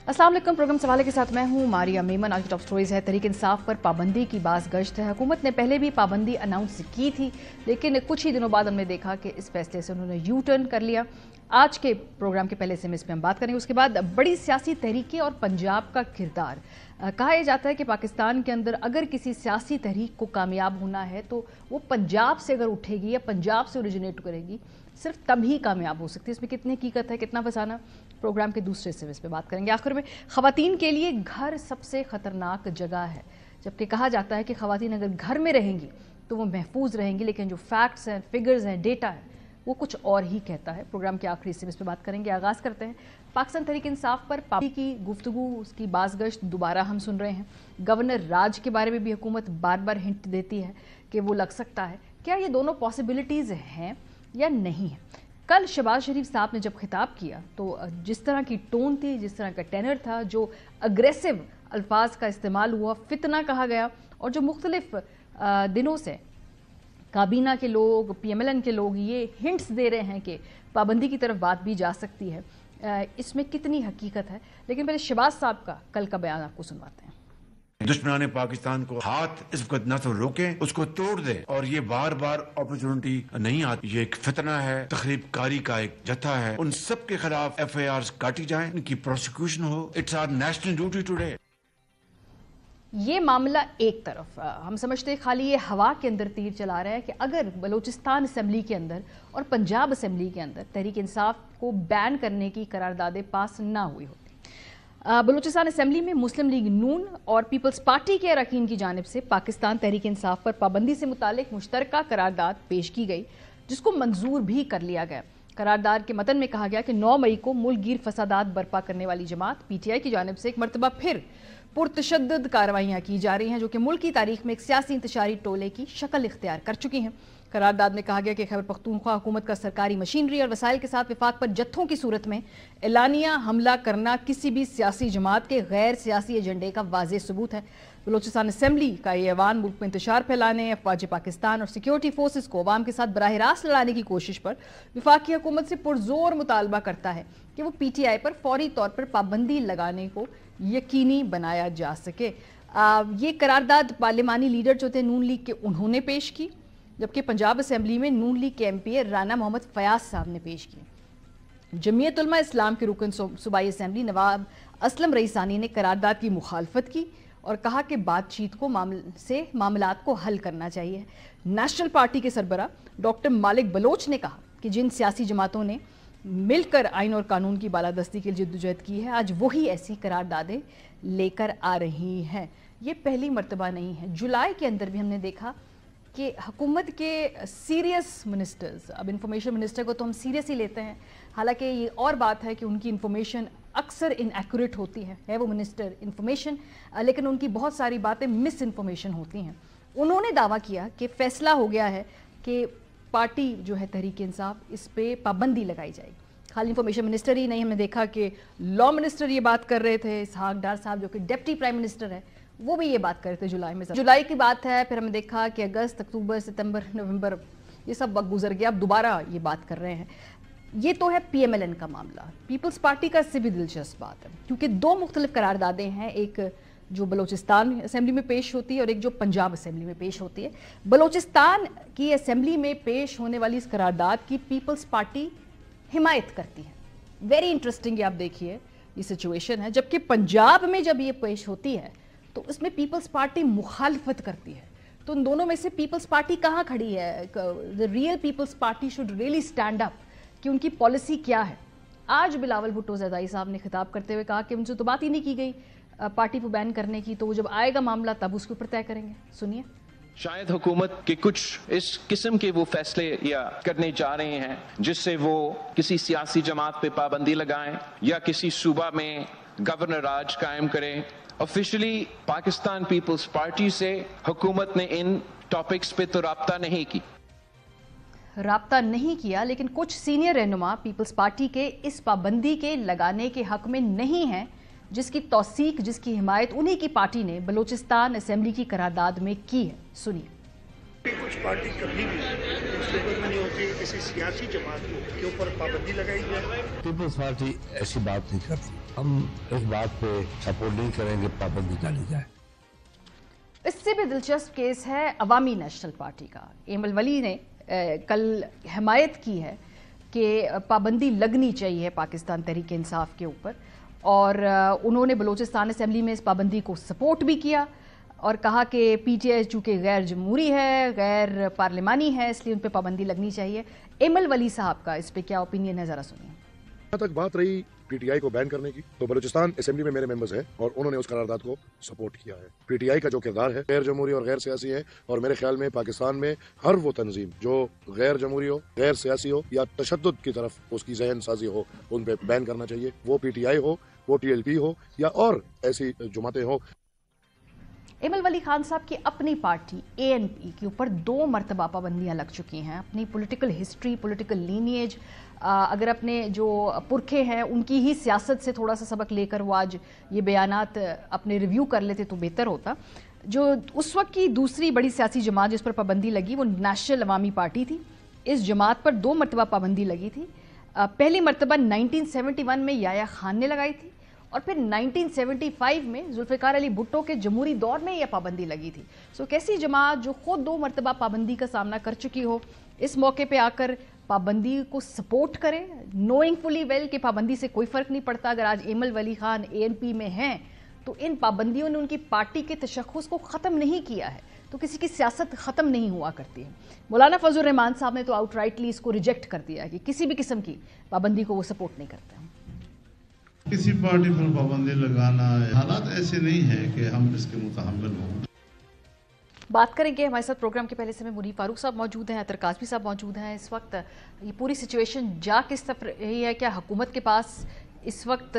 अस्सलाम वालेकुम। प्रोग्राम सवाले के साथ मैं हूं मारिया मेमन। आज की टॉप स्टोरीज है तहरीक इंसाफ पर पाबंदी की बाज़ गश्त है। हुकूमत ने पहले भी पाबंदी अनाउंस की थी, लेकिन कुछ ही दिनों बाद हमने देखा कि इस फैसले से उन्होंने यू टर्न कर लिया। आज के प्रोग्राम के पहले से इस पे हम बात करेंगे। उसके बाद बड़ी सियासी तहरीकें और पंजाब का किरदार। कहा यह जाता है कि पाकिस्तान के अंदर अगर किसी सियासी तहरीक को कामयाब होना है तो वो पंजाब से अगर उठेगी या पंजाब से ओरिजिनेट करेगी, सिर्फ तभी कामयाब हो सकती है। इसमें कितनी हकीकत है, कितना फसाना, प्रोग्राम के दूसरे हिस्से में इस पर बात करेंगे। आखिर में ख़वातीन के लिए घर सबसे ख़तरनाक जगह है, जबकि कहा जाता है कि ख़वातीन अगर घर में रहेंगी तो वो महफूज रहेंगी, लेकिन जो फैक्ट्स हैं, फिगर्स हैं, डेटा है, वो कुछ और ही कहता है। प्रोग्राम के आखिरी हिस्से में इस पर बात करेंगे। आगाज़ करते हैं पाकिस्तान तहरीक इंसाफ पर पाबंदी की गुफ्तगू, उसकी बाज़गश्त दोबारा हम सुन रहे हैं। गवर्नर राज के बारे में भी हुकूमत बार बार हिंट देती है कि वो लग सकता है। क्या ये दोनों पॉसिबिलिटीज़ हैं या नहीं है? कल शहबाज शरीफ साहब ने जब खिताब किया तो जिस तरह की टोन थी, जिस तरह का टेनर था, जो अग्रेसिव अल्फाज का इस्तेमाल हुआ, फितना कहा गया, और जो मुख्तलिफ दिनों से काबीना के लोग, PMLN के लोग ये हिंट्स दे रहे हैं कि पाबंदी की तरफ बात भी जा सकती है, इसमें कितनी हकीकत है? लेकिन पहले शहबाज साहब का कल का बयान आपको सुनवाते हैं। दुश्मनाने पाकिस्तान को हाथ इस वक्त न तो रोके, उसको तोड़ दे, और ये बार बार अपॉर्चुनिटी नहीं आती। ये एक फितना है, तखरीब कारी का एक जत्था है। उन सब के खिलाफ FIRs काटी जाए, इनकी प्रोसिक्यूशन हो। It's our national duty today. ये मामला एक तरफ, हम समझते हैं खाली ये हवा के अंदर तीर चला रहा है कि अगर बलूचिस्तान असम्बली के अंदर और पंजाब असम्बली के अंदर तहरीक इंसाफ को बैन करने की करारदादें पास ना हुई होती, बलूचिस्तान असम्बली में मुस्लिम लीग नून और पीपल्स पार्टी के अरकान की जानिब से पाकिस्तान तहरीक इंसाफ पर पाबंदी से मुतालिक मुश्तरका करारदाद पेश की गई, जिसको मंजूर भी कर लिया गया। करारदाद के मतन में कहा गया कि 9 मई को मुल्क गिर फसादात बर्पा करने वाली जमात PTI की जानिब से एक मरतबा फिर पुरतशद्दद कार्रवाइयाँ की जा रही हैं, जो कि मुल्क की तारीख में एक सियासी इंतशारी टोले की शक्ल इख्तियार कर चुकी हैं। करारदाद में कहा गया कि खैबर पख्तूनख्वा हुकूमत का सरकारी मशीनरी और वसाइल के साथ विफाक पर जत्थों की सूरत में एलानिया हमला करना किसी भी सियासी जमात के गैर सियासी एजेंडे का वाज़ेह सबूत है। बलूचिस्तान असम्बली का ये ऐवान मुल्क में इंतशार फैलाने, अफवाज पाकिस्तान और सिक्योरिटी फोर्सेस को अवाम के साथ बराह रास्त लड़ाने की कोशिश पर विफाकी हुकूमत से पुरजोर मुतालबा करता है कि वो PTI पर फौरी तौर पर पाबंदी लगाने को यकीनी बनाया जा सके। ये करारदाद पार्लिमानी लीडर जो थे नून लीग के, उन्होंने पेश की, जबकि पंजाब असम्बली में नून लीग के MP राना मोहम्मद फयाज साहब ने पेश की। जमीयत उलमा इस्लाम के रुकन सूबाई असम्बली नवाब असलम रईसानी ने करारदाद की मुखालफत की और कहा कि बातचीत को मामलात को हल करना चाहिए। नेशनल पार्टी के सरबरा डॉक्टर मालिक बलोच ने कहा कि जिन सियासी जमातों ने मिलकर आइन और कानून की बालादस्ती के लिए जद्दोजहद की है, आज वही ऐसी करारदादें लेकर आ रही हैं। ये पहली मर्तबा नहीं है। जुलाई के अंदर भी हमने देखा कि हुकूमत के सीरियस मिनिस्टर्स, अब इंफॉर्मेशन मिनिस्टर को तो हम सीरियस ही लेते हैं, हालांकि ये और बात है कि उनकी इंफॉर्मेशन अक्सर इनएक्यूरेट होती है वो मिनिस्टर इंफॉर्मेशन, लेकिन उनकी बहुत सारी बातें मिस इन्फॉर्मेशन होती हैं। उन्होंने दावा किया कि फैसला हो गया है कि पार्टी जो है तहरीक इंसाफ, इस पे पाबंदी लगाई जाएगी। खाली इंफॉर्मेशन मिनिस्टर ही नहीं, हमने देखा कि लॉ मिनिस्टर ये बात कर रहे थे, इसहाक डार साहब जो कि डिप्टी प्राइम मिनिस्टर है, वो भी ये बात कर रहे थे जुलाई में। जुलाई की बात है, फिर हमने देखा कि अगस्त, अक्टूबर, सितंबर, नवंबर, ये सब वक्त गुजर गया, अब दोबारा ये बात कर रहे हैं। ये तो है PMLN का मामला। पीपल्स पार्टी का इससे भी दिलचस्प बात है, क्योंकि 2 मुख्तलिफ करारदादें हैं, एक जो बलूचिस्तान असम्बली में पेश होती है और एक जो पंजाब असम्बली में पेश होती है। बलूचिस्तान की असम्बली में पेश होने वाली इस करारदाद की पीपल्स पार्टी हिमायत करती है। वेरी इंटरेस्टिंग, ये आप देखिए ये सिचुएशन है। जबकि पंजाब में जब ये पेश होती है तो इसमें पीपल्स पार्टी मुखालफत करती है। तो उन दोनों में से पीपल्स पार्टी कहाँ खड़ी है? The real Peoples Party should really stand up कि उनकी पॉलिसी क्या है। आज बिलावल भुट्टो ज़रदारी साहब ने खिताब करते हुए कहा कि उनसे तो बात ही नहीं की गई पार्टी को बैन करने की, तो वो जब आएगा मामला तब उसके ऊपर तय करेंगे। सुनिए। शायद हुकूमत के कुछ इस किस्म के वो फैसले या करने जा रहे हैं जिससे वो किसी सियासी जमात पे पाबंदी लगाएं या किसी सूबा में गवर्नर राज कायम करें। ऑफिशियली पाकिस्तान पीपल्स पार्टी से हुकूमत ने इन टॉपिक्स पे तो राब्ता नहीं किया, लेकिन कुछ सीनियर रहनुमा पीपल्स पार्टी के इस पाबंदी के लगाने के हक में नहीं हैं, जिसकी तौसीक, जिसकी हिमायत उन्हीं की पार्टी ने बलूचिस्तान असम्बली की करारदाद में की है। सुनिए। कुछ पार्टी कभी भी इस फेवर में नहीं होती किसी सियासी जमात के ऊपर पाबंदी लगाई जाए। पीपल्स पार्टी ऐसी बात नहीं करती। हम इस बात पे सपोर्ट नहीं करेंगे पाबंदी डाली जाए। इससे भी दिलचस्प केस है अवामी नेशनल पार्टी का। एमल वली ने कल हिमायत की है कि पाबंदी लगनी चाहिए पाकिस्तान तहरीक इंसाफ के ऊपर, और उन्होंने बलूचिस्तान असेंबली में इस पाबंदी को सपोर्ट भी किया और कहा कि पीटीआई चूँकि गैर जमहूरी है, गैर पार्लिमानी है, इसलिए उन पर पाबंदी लगनी चाहिए। एमल वली साहब का इस पर क्या ओपिनियन है, ज़रा सुनिए। जहाँ तक बात रही पीटीआई को बैन करने की, तो बलूचिस्तान असेंबली में मेरे मेंबर्स हैं और उन्होंने उस करारदाद को सपोर्ट किया है। पीटीआई का जो किरदार है गैर जमहूरी और गैर सियासी है, और मेरे ख्याल में पाकिस्तान में हर वो तंजीम जो गैर जमहूरी हो, गैर सियासी हो या तशद्दुद की तरफ उसकी जहन साजी हो, उन पे बैन करना चाहिए। वो पीटीआई हो, वो टीएलपी हो या और ऐसी जमातें हो। एमल वली खान साहब की अपनी पार्टी एएनपी के ऊपर 2 मरतबा पाबंदियां लग चुकी हैं। अपनी पॉलिटिकल हिस्ट्री, पॉलिटिकल लीनिएज, अगर अपने जो पुरखे हैं उनकी ही सियासत से थोड़ा सा सबक लेकर वो आज ये बयानात अपने रिव्यू कर लेते तो बेहतर होता। जो उस वक्त की दूसरी बड़ी सियासी जमात जिस पर पाबंदी लगी वो नेशनल अवामी पार्टी थी। इस जमात पर 2 मरतबा पाबंदी लगी थी। पहली मरतबा 1971 में याया खान ने लगाई थी, और फिर 1975 में जुल्फ़िकार अली भुट्टो के जमहूरी दौर में यह पाबंदी लगी थी। सो कैसी जमात जो खुद 2 मरतबा पाबंदी का सामना कर चुकी हो, इस मौके पे आकर पाबंदी को सपोर्ट करे, नोइंग फुली वेल कि पाबंदी से कोई फ़र्क नहीं पड़ता। अगर आज एमल वली खान एएनपी में हैं तो इन पाबंदियों ने उनकी पार्टी के तशख़्ख़ुस को ख़त्म नहीं किया है, तो किसी की सियासत ख़त्म नहीं हुआ करती है। मौलाना फजल रहमान साहब ने तो आउटराइटली इसको रिजेक्ट कर दिया है कि किसी भी किस्म की पाबंदी को वो सपोर्ट नहीं करते हैं। किसी पार्टी पर पाबंदी लगाना, हालात ऐसे नहीं है कि हम इसके मुतहम्मिल हों। बात करेंगे। हमारे साथ प्रोग्राम के पहले समय मुनीफ फारूक साहब मौजूद हैं, अतर काज़मी साहब मौजूद हैं। इस वक्त ये पूरी सिचुएशन जा किस तरफ रही है? क्या हुकूमत के पास इस वक्त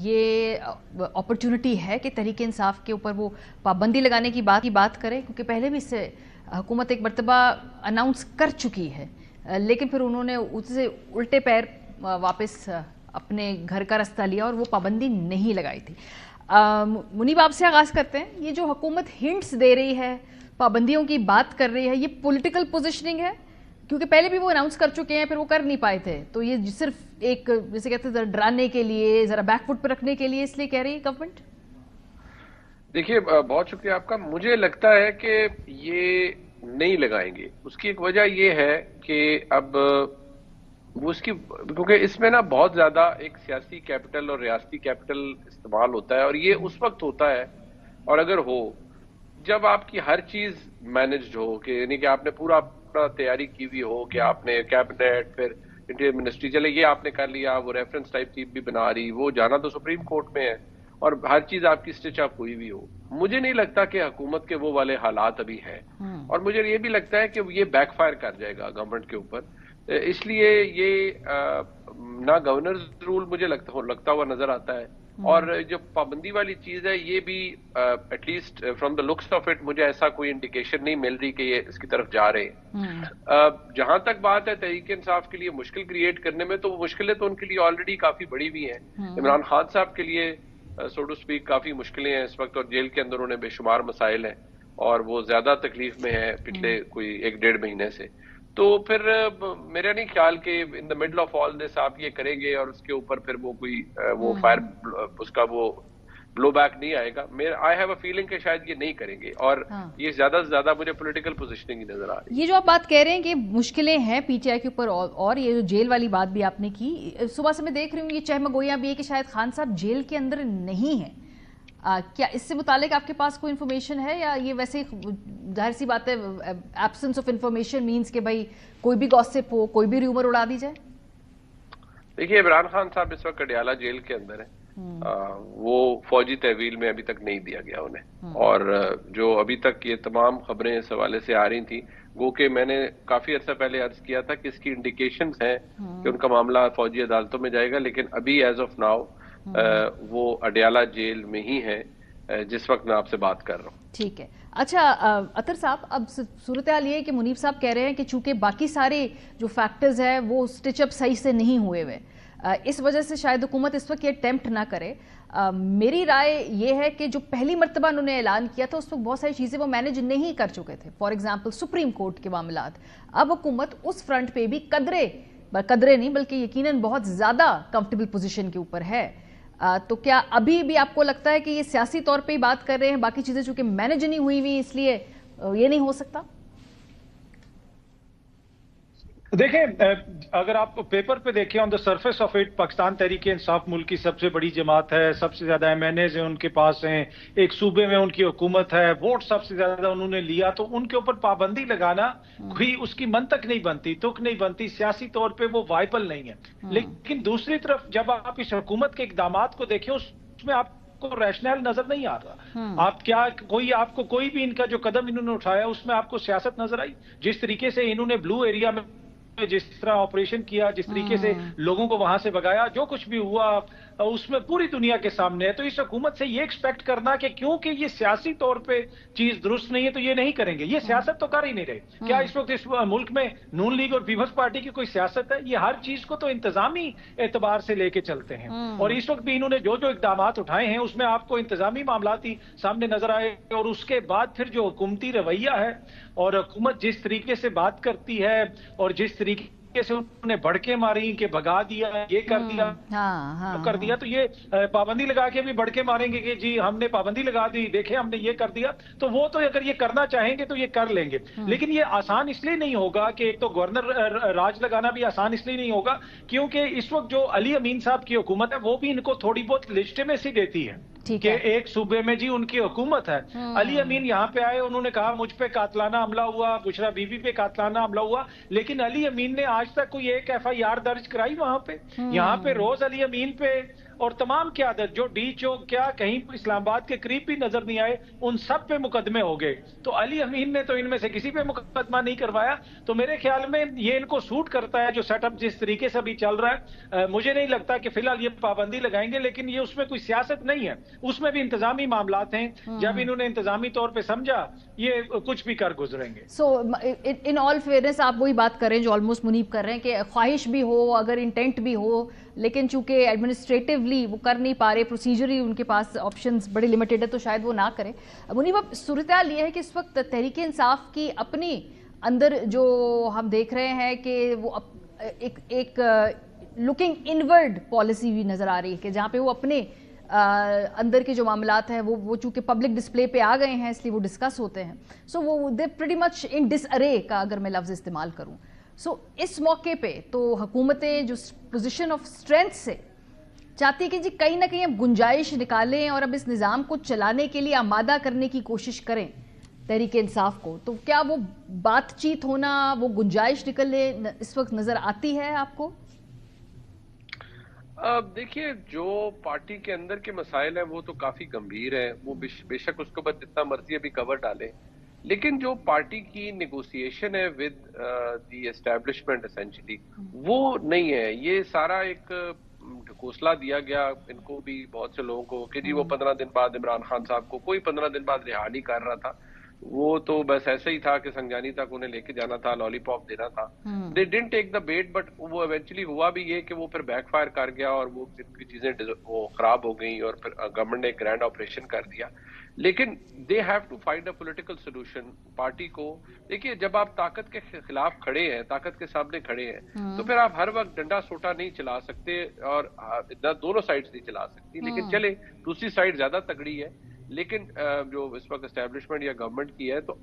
ये अपॉर्चुनिटी है कि तहरीक इंसाफ के ऊपर वो पाबंदी लगाने की बात करें? क्योंकि पहले भी इससे हुकूमत एक मरतबा अनाउंस कर चुकी है, लेकिन फिर उन्होंने उससे उल्टे पैर वापस अपने घर का रास्ता लिया और वो पाबंदी नहीं लगाई थी। मुनीब, आपसे आगाज़ करते हैं। ये जो हुकूमत हिंट्स दे रही है, पाबंदियों की बात कर रही है, ये पॉलिटिकल पोजीशनिंग है? क्योंकि पहले भी वो अनाउंस कर चुके हैं, फिर वो कर नहीं पाए थे, तो ये सिर्फ एक जैसे कहते हैं डराने के लिए, ज़रा बैकफुट पर रखने के लिए इसलिए कह रही है गवर्नमेंट? देखिए, बहुत शुक्रिया आपका। मुझे लगता है कि ये नहीं लगाएंगे। उसकी एक वजह ये है कि अब वो उसकी, क्योंकि इसमें ना बहुत ज्यादा एक सियासी कैपिटल और रियासती कैपिटल इस्तेमाल होता है, और ये उस वक्त होता है और अगर हो जब आपकी हर चीज मैनेज्ड हो, कि यानी कि आपने पूरा अपना तैयारी की हुई हो, कि आपने कैबिनेट, फिर इंटीरियर मिनिस्ट्री, चले ये आपने कर लिया, वो रेफरेंस टाइप चीज भी बना रही, वो जाना तो सुप्रीम कोर्ट में है, और हर चीज आपकी स्टिच अप हुई भी हो। मुझे नहीं लगता कि हुकूमत के वो वाले हालात अभी हैं, और मुझे ये भी लगता है कि ये बैकफायर कर जाएगा गवर्नमेंट के ऊपर। इसलिए ये ना गवर्नर्स रूल मुझे लगता हुआ नजर आता है, और जो पाबंदी वाली चीज है ये भी at least from the looks of it मुझे ऐसा कोई इंडिकेशन नहीं मिल रही कि ये इसकी तरफ जा रहे हैं। जहां तक बात है तहरीक इंसाफ के लिए मुश्किल क्रिएट करने में, तो वो मुश्किलें तो उनके लिए ऑलरेडी काफी बड़ी भी हैं। इमरान खान साहब के लिए सो टू स्पीक काफी मुश्किलें हैं इस वक्त, और जेल के अंदर उन्हें बेशुमार मसाइल हैं, और वो ज्यादा तकलीफ में है पिछले कोई 1-1.5 महीने से। तो फिर मेरा नहीं ख्याल कि in the middle of all this आप ये करेंगे और उसके ऊपर फिर वो कोई वो फायर उसका वो ब्लो बैक नहीं आएगा। आई हैव अ फीलिंग कि शायद ये नहीं करेंगे, और ये ज्यादा से ज्यादा मुझे पॉलिटिकल पोजीशनिंग ही नजर आ रही है। ये जो आप बात कह रहे हैं कि मुश्किलें हैं पीटीआई के ऊपर, और ये जो जेल वाली बात भी आपने की, सुबह से मैं देख रही हूँ ये चहमगोइयां भी है कि शायद खान साहब जेल के अंदर नहीं है। क्या इससे मुतालिक आपके पास कोई इन्फॉर्मेशन है, या ये वैसे जाहिर सी बात है एब्सेंस ऑफ इन्फॉर्मेशन मीन्स कि भाई कोई भी गॉसिप हो, कोई भी रूमर उड़ा दी जाए? देखिए, इमरान खान साहब इस वक्त अडियाला जेल के अंदर है। वो फौजी तहवील में अभी तक नहीं दिया गया उन्हें, और जो अभी तक ये तमाम खबरें इस हवाले से आ रही थी, वो कि मैंने काफी अर्सा पहले अर्ज किया था कि इसकी इंडिकेशंस हैं कि उनका मामला फौजी अदालतों में जाएगा, लेकिन अभी एज ऑफ नाउ वो अडियाला जेल में ही है जिस वक्त मैं आपसे बात कर रहा हूँ। ठीक है। अच्छा अतर साहब, अब सूरत हाल ये है कि मुनीब साहब कह रहे हैं कि चूंकि बाकी सारे जो फैक्टर्स हैं वो स्टिच अप सही से नहीं हुए हुए, इस वजह से शायद हुकूमत इस वक्त ये अटेम्प्ट ना करे। मेरी राय ये है कि जो पहली मर्तबा उन्होंने ऐलान किया था उस वक्त बहुत सारी चीज़ें वो मैनेज नहीं कर चुके थे, फॉर एग्जांपल सुप्रीम कोर्ट के मामलात। अब हुकूमत उस फ्रंट पे भी कदरे नहीं बल्कि यकीनन बहुत ज़्यादा कंफर्टेबल पोजीशन के ऊपर है। तो क्या अभी भी आपको लगता है कि ये सियासी तौर पे ही बात कर रहे हैं, बाकी चीज़ें चूंकि मैनेज नहीं हुई इसलिए ये नहीं हो सकता? देखें, अगर आप पेपर पे देखें on the surface of it, Pakistan Tehreek Insaf मुल्क की सबसे बड़ी जमात है, सबसे ज्यादा एमएनएज हैं उनके पास हैं, एक सूबे में उनकी हुकूमत है, वोट सबसे ज्यादा उन्होंने लिया, तो उनके ऊपर पाबंदी लगाना कोई उसकी मंतक नहीं बनती, तुक नहीं बनती, सियासी तौर पे वो वाइबल नहीं है। लेकिन दूसरी तरफ जब आप इस हुकूमत के इकदामात को देखें उसमें आपको रैशनल नजर नहीं आ रहा। आप क्या आपको कोई भी इनका जो कदम इन्होंने उठाया उसमें आपको सियासत नजर आई? जिस तरीके से इन्होंने ब्लू एरिया में जिस तरह ऑपरेशन किया, जिस तरीके से लोगों को वहां से भगाया, जो कुछ भी हुआ उसमें पूरी दुनिया के सामने है। तो इस हुकूमत से ये एक्सपेक्ट करना कि क्योंकि ये सियासी तौर पे चीज दुरुस्त नहीं है तो ये नहीं करेंगे, ये सियासत तो कर ही नहीं रहे। क्या इस वक्त इस मुल्क में नून लीग और पीपल्स पार्टी की कोई सियासत है? ये हर चीज को तो इंतजामी एतबार से लेके चलते हैं। और इस वक्त भी इन्होंने जो जो इकदामात उठाए हैं उसमें आपको इंतजामी मामलात ही सामने नजर आए। और उसके बाद फिर जो हुकूमती रवैया है और हुकूमत जिस तरीके से बात करती है और जिस तरीके से उन्होंने भड़के मारी कि भगा दिया, ये कर दिया, कर दिया, तो ये पाबंदी लगा के भी भड़के मारेंगे कि जी हमने पाबंदी लगा दी, देखे हमने ये कर दिया, तो वो तो अगर ये करना चाहेंगे तो ये कर लेंगे। लेकिन ये आसान इसलिए नहीं होगा कि एक तो गवर्नर राज लगाना भी आसान इसलिए नहीं होगा क्योंकि इस वक्त जो अली अमीन साहब की हुकूमत है वो भी इनको थोड़ी बहुत लेजिटिमेसी देती है कि एक सूबे में जी उनकी हुकूमत है। अली अमीन यहाँ पे आए, उन्होंने कहा मुझ पे कातलाना हमला हुआ, बुशरा बीबी पे कातलाना हमला हुआ, लेकिन अली अमीन ने आज तक कोई एक एफआईआर दर्ज कराई वहां पे? यहाँ पे रोज अली अमीन पे और तमाम क़यादत जो डी चौक क्या कहीं इस्लामाबाद के करीब भी नजर नहीं आए, उन सब पे मुकदमे हो गए। तो अली अमीन ने तो इनमें से किसी पे मुकदमा नहीं करवाया। तो मेरे ख्याल में ये इनको सूट करता है जो सेटअप जिस तरीके से अभी चल रहा है। मुझे नहीं लगता कि फिलहाल ये पाबंदी लगाएंगे, लेकिन ये उसमें कोई सियासत नहीं है, उसमें भी इंतजामी मामलात हैं। जब इन्होंने इंतजामी तौर पर समझा ये कुछ भी कर गुजरेंगे। सो इन ऑल फेयरनेस आप वही बात कर रहे हैं जो ऑलमोस्ट मुनीब कर रहे हैं कि ख्वाहिश भी हो, अगर इंटेंट भी हो, लेकिन चूंकि एडमिनिस्ट्रेटिवली वो कर नहीं पा रहे, प्रोसीजरी उनके पास ऑप्शंस बड़े लिमिटेड है, तो शायद वो ना करें। मुनीब, अब सूरत-ए-हाल ये है कि इस वक्त तहरीक इंसाफ की अपनी अंदर जो हम देख रहे हैं कि वो एक लुकिंग इनवर्ड पॉलिसी भी नज़र आ रही है कि जहाँ पे वो अपने अंदर के जो मामलात हैं वो चूंकि पब्लिक डिस्प्ले पे आ गए हैं इसलिए वो डिस्कस होते हैं। सो वो दे प्रीटी मच इन डिसअरे का अगर मैं लफ्ज़ इस्तेमाल करूँ। सो इस मौके पे तो हुकूमतें जो पोजीशन ऑफ स्ट्रेंथ से चाहती है कि जी कहीं ना कहीं अब गुंजाइश निकालें और अब इस निज़ाम को चलाने के लिए आमादा करने की कोशिश करें तहरीक इंसाफ को, तो क्या वो बातचीत होना, वो गुंजाइश निकलने इस वक्त नज़र आती है आपको? देखिए, जो पार्टी के अंदर के मसाइल हैं वो तो काफी गंभीर है, वो बेशक उसके ऊपर जितना मर्जी अभी कवर डालें, लेकिन जो पार्टी की नेगोशिएशन है विद द एस्टैब्लिशमेंट एसेंशियली वो नहीं है। ये सारा एक ढकोसला दिया गया इनको भी, बहुत से लोगों को, कि जी वो 15 दिन बाद इमरान खान साहब को कोई 15 दिन बाद रिहा नहीं कर रहा था, वो तो बस ऐसे ही था कि संजानी तक उन्हें लेके जाना था, लॉलीपॉप देना था। They didn't take the bet, but वो इवेंचुअली हुआ भी ये कि वो फिर बैकफायर कर गया और वो चीजें वो खराब हो गई और फिर गवर्नमेंट ने एक ग्रैंड ऑपरेशन कर दिया। लेकिन they have to find a political solution. Party को देखिए, जब आप ताकत के खिलाफ खड़े हैं, ताकत के सामने खड़े हैं, तो फिर आप हर वक्त डंडा सोटा नहीं चला सकते और दोनों साइड नहीं चला सकती। लेकिन चले दूसरी साइड ज्यादा तगड़ी है, लेकिन जो इस वक्त एस्टैब्लिशमेंट या गवर्नमेंट की है, तो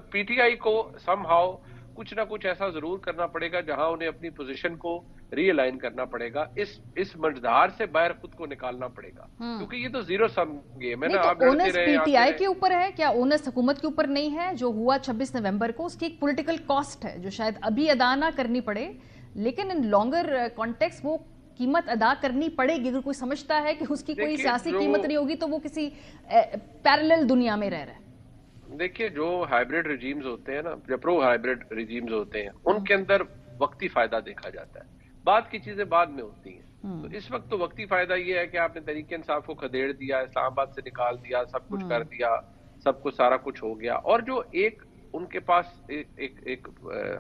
पीटीआई को समहाउ कुछ ना कुछ ऐसा जरूर करना पड़ेगा जहां उन्हें अपनी पोजीशन को रीअलाइन करना पड़ेगा, इस मझधार से बाहर खुद को निकालना पड़ेगा, क्योंकि ये तो जीरो सम गेम है ना। आप ओनस पीटीआई के ऊपर है क्या? ओनस हुकूमत के ऊपर नहीं है? जो हुआ 26 नवंबर को, उसकी एक पॉलिटिकल कॉस्ट है जो शायद अभी अदा ना करनी पड़े, लेकिन इन लॉन्गर कॉन्टेक्स्ट वो कीमत अदा करनी पड़ेगी। अगर कोई समझता है कि उसकी कोई सियासी कीमत नहीं होगी तो वो किसी पैरेलल दुनिया में रह रहा है। देखिए, जो हाइब्रिड रिजीम्स होते हैं ना, जो प्रो हाइब्रिड रिजीम्स होते हैं, उनके अंदर वक्ती फायदा देखा जाता है, बाद की चीजें बाद में होती हैं। तो इस वक्त तो वक्ती फायदा ये है कि आपने तहरीक इंसाफ को खदेड़ दिया, इस्लामाबाद से निकाल दिया, सब कुछ कर दिया, सब कुछ सारा कुछ हो गया। और जो एक उनके पास एक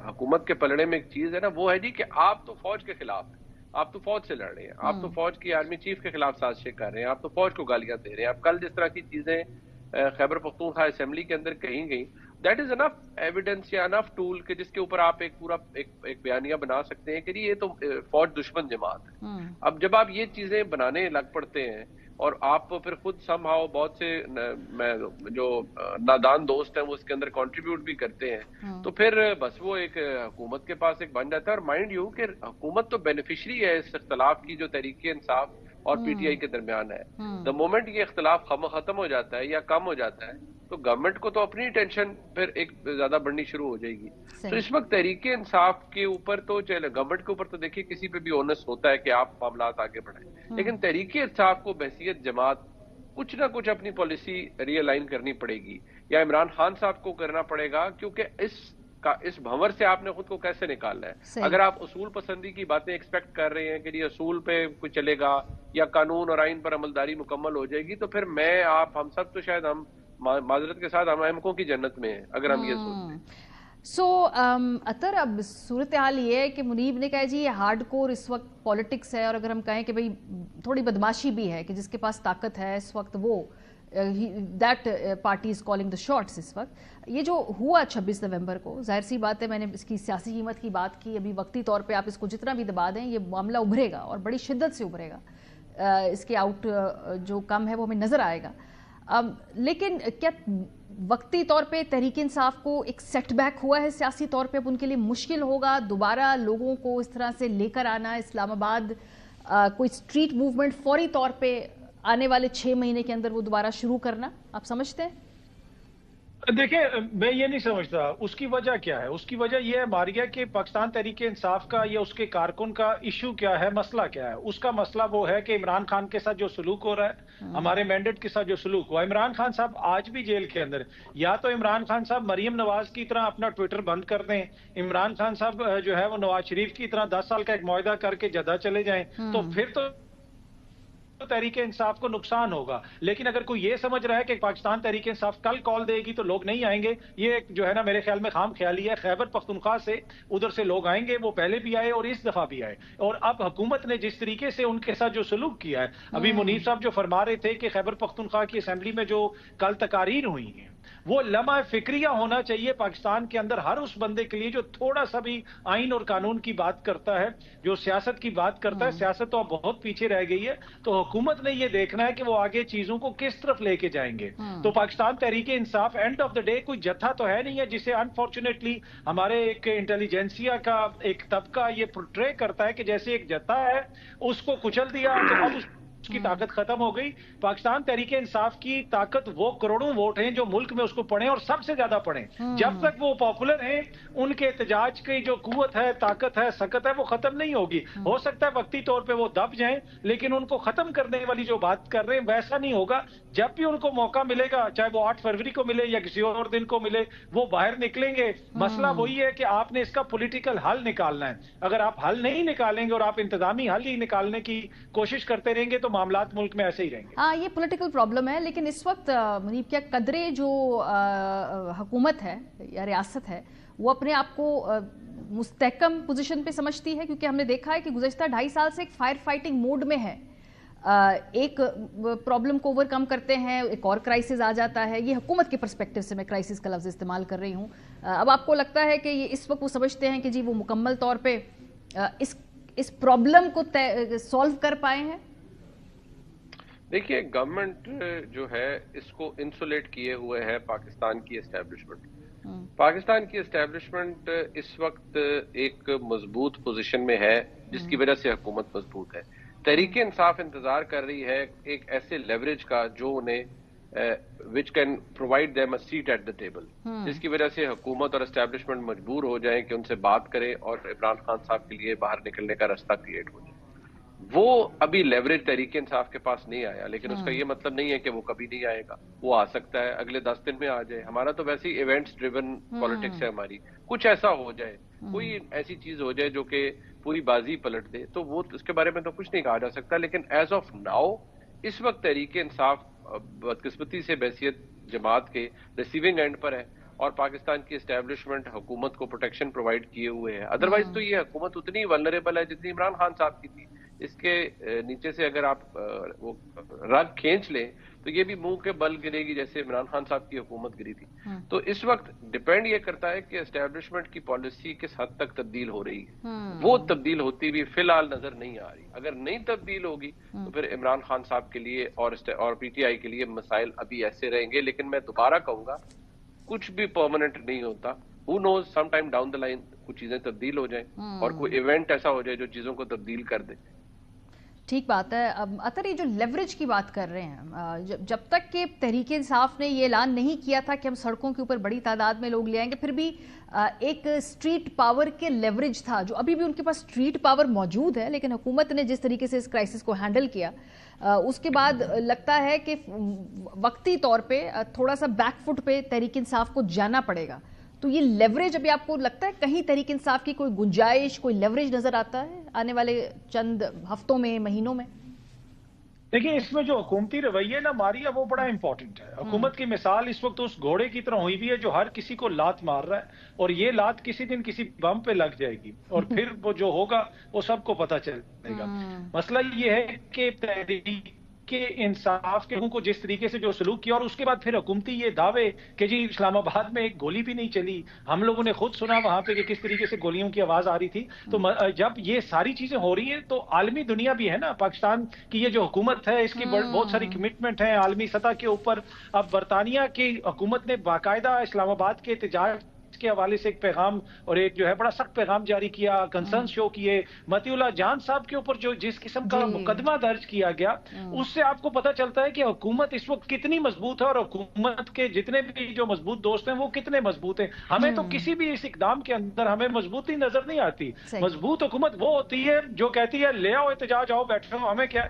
हुकूमत के पलड़े में एक चीज है ना, वो है जी कि आप तो फौज के खिलाफ हैं, آپ تو فوج سے لڑ رہے ہیں, آپ تو فوج کی آرمی چیف کے خلاف سازشیں کر رہے ہیں, آپ تو فوج کو گالیاں دے رہے ہیں. اب کل جس طرح کی چیزیں خیبر پختونخوا اسمبلی کے اندر کہیں گئی, دیٹ از انف ایویڈنس یا انف ٹول کہ جس کے اوپر آپ ایک پورا ایک بیانیہ بنا سکتے ہیں کہ یہ تو فوج دشمن جماعت ہے. اب جب آپ یہ چیزیں بنانے لگ پڑتے ہیں اور آپ پھر خود سم ہاؤ بہت سے جو نادان دوست ہیں وہ اس کے اندر کنٹریبیوٹ بھی کرتے ہیں, تو پھر بس وہ ایک حکومت کے پاس ایک بن جاتا ہے. اور مائنڈ یو کہ حکومت تو بینیفیشری ہے اس اختلاف کی جو تحریک انصاف اور پی ٹی آئی کے درمیان ہے. دا مومنٹ یہ اختلاف ختم ہو جاتا ہے یا کم ہو جاتا ہے تو گورنمنٹ کو تو اپنی ٹینشن پھر ایک زیادہ بڑھنی شروع ہو جائے گی. تو اس وقت تحریک انصاف کے اوپر تو گورنمنٹ کے اوپر تو دیکھیے کسی پہ بھی اونس ہوتا ہے کہ آپ معاملات آگے بڑھائیں, لیکن تحریک انصاف کو بحیثیت جماعت کچھ نہ کچھ اپنی پالیسی ری الائن کرنی پڑے گی, یا عمران خان صاحب کو کرنا پڑے گا, کیونکہ اس بھنور سے آپ نے خود کو کیسے نکالنا ہے. اگر آپ اصول پسندی کی باتیں ایکسپیکٹ کر رہے ہیں کہ یہ اصول پہ کوئی چلے گا یا قانون اور آئین پر عملداری مکمل ہو جائے گی, تو پھر میں آپ ہم سب تو شاید ہم معذرت کے ساتھ ہم احمقوں کی جنت میں ہیں اگر ہم یہ سوچتے ہیں. اطہر, اب صورتحال یہ ہے کہ منیب نے کہا جی یہ ہارڈ کور اس وقت پالیٹکس ہے, اور اگر ہم کہیں کہ بھئی تھوڑی بدماشی بھی ہے کہ جس کے پاس طاقت ہے اس وقت وہ that party is calling the shots. اس وقت یہ جو ہوا 26 نومبر کو, ظاہر سی بات ہے میں نے اس کی سیاسی قیمت کی بات کی, ابھی وقتی طور پہ آپ اس کو جتنا بھی دبا دیں یہ معاملہ ابھرے گا اور بڑی شدت سے ابھرے گا, اس کے آؤٹ جو کم ہے وہ ہمیں نظر آئے گا. لیکن کیا وقتی طور پہ تحریک انصاف کو ایک سیٹ بیک ہوا ہے سیاسی طور پہ, اب ان کے لیے مشکل ہوگا دوبارہ لوگوں کو اس طرح سے لے کر آنا اسلام آباد, کوئی اسٹریٹ موومنٹ فوری طور پہ آنے والے 6 مہینے کے اندر وہ دوبارہ شروع کرنا, آپ سمجھتے ہیں؟ دیکھیں میں یہ نہیں سمجھتا. اس کی وجہ کیا ہے؟ اس کی وجہ یہ ہے ماریہ کہ پاکستان تحریک انصاف کا یا اس کے کارکن کا ایشو کیا ہے, مسئلہ کیا ہے. اس کا مسئلہ وہ ہے کہ عمران خان کے ساتھ جو سلوک ہو رہا ہے, ہمارے مینڈیٹ کے ساتھ جو سلوک ہوا. عمران خان صاحب آج بھی جیل کے اندر, یا تو عمران خان صاحب مریم نواز کی طرح اپنا ٹویٹر بند کر دیں, عمران خان صاحب جو ہے وہ نواز شریف کی طرح 10 سال کا ایک معاہدہ کر کے جدہ چلے جائیں, تو پھر تو تحریک انصاف کو نقصان ہوگا. لیکن اگر کوئی یہ سمجھ رہا ہے کہ پاکستان تحریک انصاف کل کال دے گی تو لوگ نہیں آئیں گے, یہ جو ہے نا میرے خیال میں خام خیالی ہے. خیبر پختونخوا سے ادھر سے لوگ آئیں گے, وہ پہلے بھی آئے اور اس دفعہ بھی آئے, اور اب حکومت نے جس طریقے سے ان کے ساتھ جو سلوک کیا ہے, ابھی منیب صاحب جو فرما رہے تھے کہ خیبر پختونخوا کی اسمبلی میں جو کل تقاریر ہوئی ہیں وہ لمحہ فکریہ ہونا چاہیے پاکستان کے اندر ہر اس بندے کے لیے جو تھوڑا سا بھی آئین اور قانون کی بات کرتا ہے, جو سیاست کی بات کرتا ہے. سیاست تو اب بہت پیچھے رہ گئی ہے, تو حکومت نے یہ دیکھنا ہے کہ وہ آگے چیزوں کو کس طرف لے کے جائیں گے. تو Pakistan Tehreek Insaf and of the day کوئی جتھا تو ہے نہیں ہے جسے انفارچونیٹلی ہمارے ایک انٹیلیجنسیا کا ایک طبقہ یہ پورٹرے کرتا ہے کہ جیسے ایک جتھا ہے اس کو کچل دیا تو اب اس کی طاقت ختم ہو گئی. پاکستان تحریک انصاف کی طاقت وہ کروڑوں ووٹ ہیں جو ملک میں اس کو پڑھیں اور سب سے زیادہ پڑھیں. جب تک وہ پاپولر ہیں ان کے احتجاج کی جو قوت ہے, طاقت ہے, سکت ہے, وہ ختم نہیں ہوگی. ہو سکتا ہے وقتی طور پہ وہ دب جائیں, لیکن ان کو ختم کرنے والی جو بات کر رہے ہیں ویسا نہیں ہوگا. جب بھی ان کو موقع ملے گا, چاہے وہ 8 فروری کو ملے یا کسی اور دن کو ملے, وہ باہر نکلیں گے. مسئلہ وہی ہے کہ آپ نے اس کا پولیٹیکل حل نکالنا ہے. اگر آپ حل نہیں نکالیں گے اور آپ انتظامی حل ہی نکالنے کی کوشش کرتے رہیں گے تو معاملات ملک میں ایسے ہی رہیں گے. ہاں, یہ پولیٹیکل پرابلم ہے. لیکن اس وقت منیب کیا قدرے جو حکومت ہے یا ریاست ہے وہ اپنے آپ کو مستحکم پوزیشن پہ سمجھتی ہے؟ کیونکہ ہم نے دیکھا ہے کہ گزشتہ 2.5 سال سے ایک فائر فائٹنگ موڈ میں ہے. ایک پرابلم کو اوور کم کرتے ہیں, ایک اور کرائسس آ جاتا ہے. یہ حکومت کے پرسپیکٹیو سے میں کرائسس کا لفظ استعمال کر رہی ہوں. اب آپ کو لگتا ہے کہ یہ اس وقت وہ سمجھتے ہیں کہ جی وہ مکمل طور پہ اس پرابلم کو سولو کر پائے ہیں؟ دیکھیے گورنمنٹ جو ہے اس کو انسولیٹ کیے ہوئے ہے پاکستان کی اسٹیبلشمنٹ. پاکستان کی اسٹیبلشمنٹ اس وقت ایک مضبوط پوزیشن میں ہے جس کی وجہ سے حکومت مضبوط ہے. تحریک انصاف انتظار کر رہی ہے ایک ایسے لیوریج کا جو انہیں which can provide them a seat at the table, جس کی وجہ سے حکومت اور اسٹیبلشمنٹ مجبور ہو جائیں کہ ان سے بات کرے اور عمران خان صاحب کے لیے باہر نکلنے کا راستہ کریٹ ہو جائے. وہ ابھی لیوریج تحریک انصاف کے پاس نہیں آیا, لیکن اس کا یہ مطلب نہیں ہے کہ وہ کبھی نہیں آئے گا. وہ آ سکتا ہے اگلے 10 دن میں آ جائے. ہمارا تو ویسے ہی ایونٹس ڈریون پالیٹکس ہے ہماری. کچھ ایسا ہو جائے, کوئی ایسی چیز ہو جائے جو کہ پوری بازی پلٹ دے, تو وہ اس کے بارے میں تو کچھ نہیں کہا جا سکتا. لیکن ایز آف ناؤ اس وقت تحریک انصاف بدقسمتی سے بحیثیت جماعت کے ریسیونگ اینڈ پر ہے, اور پاکستان کی اسٹیبلشمنٹ حکومت کو پروٹیکشن پرووائڈ کیے ہوئے ہے. ادروائز تو یہ حکومت اتنی ولنریبل ہے جتنی عمران خان صاحب کی تھی. اس کے نیچے سے اگر آپ وہ رگ کھینچ لیں تو یہ بھی منہ کے بل گرے گی جیسے عمران خان صاحب کی حکومت گری تھی. تو اس وقت ڈپینڈ یہ کرتا ہے کہ اسٹیبلشمنٹ کی پالیسی کس حد تک تبدیل ہو رہی ہے. وہ تبدیل ہوتی بھی فی الحال نظر نہیں آ رہی. اگر نہیں تبدیل ہوگی تو پھر عمران خان صاحب کے لیے اور پی ٹی آئی کے لیے مسائل ابھی ایسے رہیں گے. لیکن میں دوبارہ کہوں گا کچھ بھی پرماننٹ نہیں ہوتا. Who knows, sometime down the line کچھ چیزیں تبدیل ہو جائیں اور کوئی ایونٹ ایسا ہو جائے جو چیزوں کو تبدیل کر دے. ٹھیک بات ہے. اطہر یہ جو لیوریج کی بات کر رہے ہیں, جب تک کہ تحریک انصاف نے یہ اعلان نہیں کیا تھا کہ ہم سڑکوں کے اوپر بڑی تعداد میں لوگ لے آئیں گے, پھر بھی ایک اسٹریٹ پاور کے لیوریج تھا جو ابھی بھی ان کے پاس اسٹریٹ پاور موجود ہے. لیکن حکومت نے جس طریقے سے اس کرائسس کو ہینڈل کیا اس کے بعد لگتا ہے کہ وقتی طور پہ تھوڑا سا بیک فٹ پہ تحریک انصاف کو جانا پڑے گا. تو یہ لیوریج ابھی آپ کو لگتا ہے کہیں تحریک انصاف کی کوئی گنجائش, کوئی لیوریج نظر آتا ہے آنے والے چند ہفتوں میں, مہینوں میں؟ دیکھیں اس میں جو حکومتی رویہ نا ماری ہے وہ بڑا امپورٹنٹ ہے. حکومت کی مثال اس وقت اس گھوڑے کی طرح ہوئی بھی ہے جو ہر کسی کو لات مار رہا ہے, اور یہ لات کسی دن کسی بم پہ لگ جائے گی اور پھر وہ جو ہوگا وہ سب کو پتہ چلے گا. مسئلہ یہ ہے کہ تحریک کہ انصاف کے کو جس طریقے سے جو سلوک کیا, اور اس کے بعد پھر حکومتی یہ دعوے کہ جی اسلام آباد میں ایک گولی بھی نہیں چلی, ہم لوگوں نے خود سنا وہاں پہ کہ کس طریقے سے گولیوں کی آواز آ رہی تھی. تو جب یہ ساری چیزیں ہو رہی ہیں تو عالمی دنیا بھی ہے نا, پاکستان کی یہ جو حکومت ہے اس کی بہت ساری کمٹمنٹ ہیں عالمی سطح کے اوپر. اب برطانیہ کی حکومت نے باقاعدہ اسلام آباد کے احتجاج کے حوالے سے ایک پیغام اور ایک جو ہے بڑا سخت پیغام جاری کیا, کنسرن شو کیے. متی اللہ جان صاحب کے اوپر جو جس قسم کا مقدمہ درج کیا گیا اس سے آپ کو پتہ چلتا ہے کہ حکومت اس وقت کتنی مضبوط ہے اور حکومت کے جتنے بھی جو مضبوط دوست ہیں وہ کتنے مضبوط ہیں. ہمیں تو کسی بھی اس اقدام کے اندر ہمیں مضبوطی نظر نہیں آتی. مضبوط حکومت وہ ہوتی ہے جو کہتی ہے لے آؤ احتجاج, آؤ بیٹھو, ہمیں کیا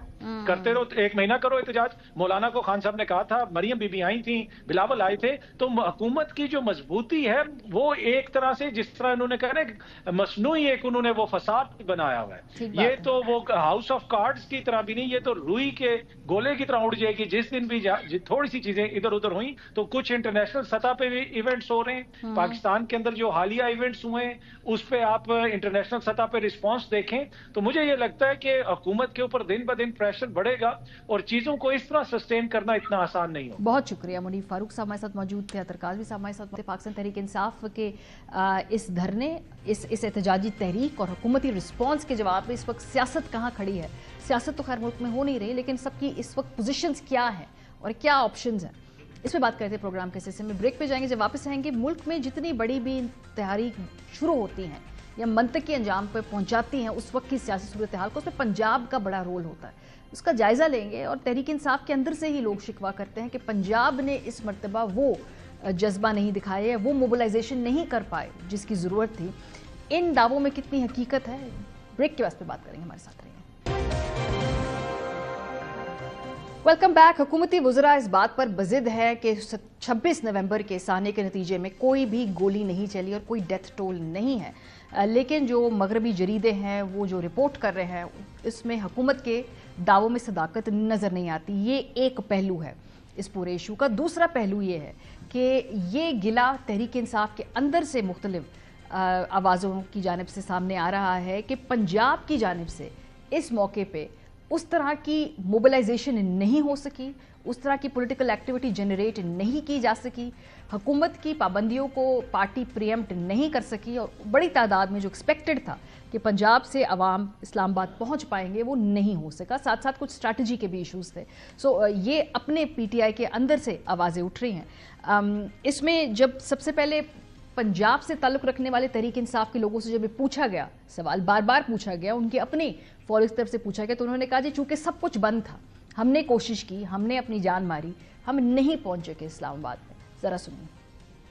کرتے رہو, 1 مہینہ کرو احتجاج. مولانا کو خان صاحب نے کہا تھا, مریم بی بی آئی تھیں, بلاول آئے تھے. تو حکومت کی جو مضبوطی ہے وہ ایک طرح سے جس طرح انہوں نے کہا نا مصنوعی ایک انہوں نے وہ فساد بنایا ہوا ہے. یہ تو وہ ہاؤس آف کارڈز کی طرح بھی نہیں, یہ تو روئی کے گولے کی طرح اڑ جائے گی. جس دن بھی تھوڑی سی چیزیں ادھر ادھر ہوئیں تو کچھ انٹرنیشنل سطح پہ بھی ایونٹس ہو رہے ہیں. پاکستان کے اندر جو حالیہ ایونٹس ہوئے ہیں اس پہ آپ انٹرنیشنل سطح پہ رسپانس دیکھیں تو مجھے یہ لگتا ہے کہ حکومت کے اوپر دن بہ دن پریشر بڑھے گا اور چیزوں کو اس طرح سسٹین کرنا اتنا آسان نہیں ہوگا. بہت شکریہ. منیف فاروق صاحب ہمارے ساتھ موجود تھے, اطہر کاظمی صاحب ہمارے ساتھ. پاکستان تحریک انصاف کے اس دھرنے, اس احتجاجی تحریک اور حکومتی رسپانس کے جواب میں اس وقت سیاست کہاں کھڑی ہے؟ سیاست تو خیر ملک میں ہو نہیں رہی, لیکن سب کی اس وقت پوزیشنز کیا ہیں اور کیا آپشنز ہیں, اس پہ بات کرتے ہیں پروگرام کے سلسلے میں. بریک پہ جائیں گے. جب واپس آئیں گے, ملک میں جتنی بڑی بھی تحریک شروع ہوتی ہیں یا منطقی انجام پہ پہنچاتی ہیں اس وقت کی سیاسی صورتحال کو, اس میں پنجاب کا بڑا رول ہوتا ہے. اس کا جائزہ لیں گے. اور تحریک انصاف کے اندر سے ہی لوگ شکوہ کرتے ہیں کہ پنجاب نے اس مرتبہ وہ جذبہ نہیں دکھائے, وہ موبلائزیشن نہیں کر پائے جس کی ضرورت تھی. ان دعووں میں کتنی حقیقت ہے؟ بریک کے بعد پہ بات کریں گے. ہمارے ساتھ رہیے. Welcome back. حکومتی وزراء اس بات پر بضد ہے کہ 26 نومبر کے سانحے کے نتیجے میں کوئی بھی گولی نہیں چلی اور کوئی ڈیتھ ٹول نہیں ہے. لیکن جو مغربی جریدے ہیں وہ جو رپورٹ کر رہے ہیں اس میں حکومت کے دعووں میں صداقت نظر نہیں آتی. یہ ایک پہلو ہے اس پورے ایشو کا. دوسرا پہلو یہ ہے کہ یہ گلہ تحریک انصاف کے اندر سے مختلف آوازوں کی جانب سے سامنے آ رہا ہے کہ پنجاب کی جانب سے اس موقع پہ اس طرح کی موبلائزیشن نہیں ہو سکی, اس طرح کی پولیٹیکل ایکٹیویٹی جنریٹ نہیں کی جا سکی, حکومت کی پابندیوں کو پارٹی پریمپٹ نہیں کر سکی, اور بڑی تعداد میں جو ایکسپیکٹڈ تھا کہ پنجاب سے عوام اسلام آباد پہنچ پائیں گے وہ نہیں ہو سکا. ساتھ ساتھ کچھ اسٹریٹجی کے بھی ایشوز تھے. یہ اپنے پی ٹی آئی کے اندر سے آوازیں اٹھ رہی ہیں. اس میں جب سب سے پہلے پنجاب سے تعلق رکھنے والے تحریک انصاف کے لوگوں سے جب پوچھا گیا, سوال بار بار پوچھا گیا, ان کے اپنے فالوئرز کی طرف سے پوچھا گیا, تو انہوں نے کہا جی چونکہ سب کچھ بند تھا, ہم نے کوشش کی, ہم نے اپنی جان ماری, ہم نہیں پہنچ سکے اسلام آباد میں. ذرا سنیں.